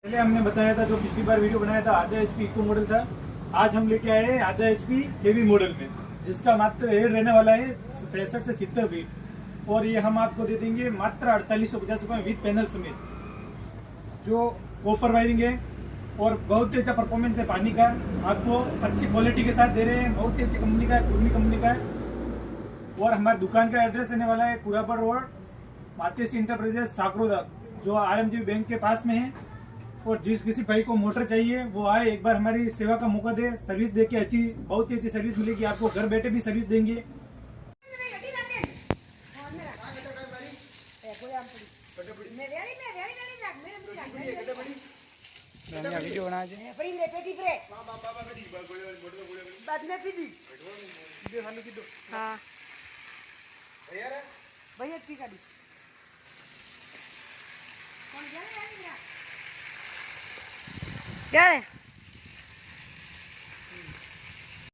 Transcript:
पहले हमने बताया था, जो पिछली बार वीडियो बनाया था, आधा एचपी इको मॉडल था। आज हम लेके आए हैं आधा एचपी हेवी मॉडल में, जिसका मात्र रेट रहने वाला है 65 से 70 फीट। और ये हम आपको दे देंगे मात्र 4850 रुपये विद पैनल समेत, जो कॉपर वायरिंग है और बहुत ही अच्छा परफॉर्मेंस है पानी का। आपको अच्छी क्वालिटी के साथ दे रहे हैं, बहुत ही अच्छी कंपनी का है, कुर्मी कंपनी का है। और हमारी दुकान का एड्रेस रहने वाला है कुरापड़ रोड, मातेसी इंटरप्राइजेस, साकरोदा, जो आरएमजी बैंक के पास में है। और जिस किसी भाई को मोटर चाहिए वो आए, एक बार हमारी सेवा का मौका दे, सर्विस दे के अच्छी, बहुत ही अच्छी सर्विस मिलेगी आपको। घर बैठे भी सर्विस देंगे। वीडियो बना हाँ भैया ठीक है क्या है।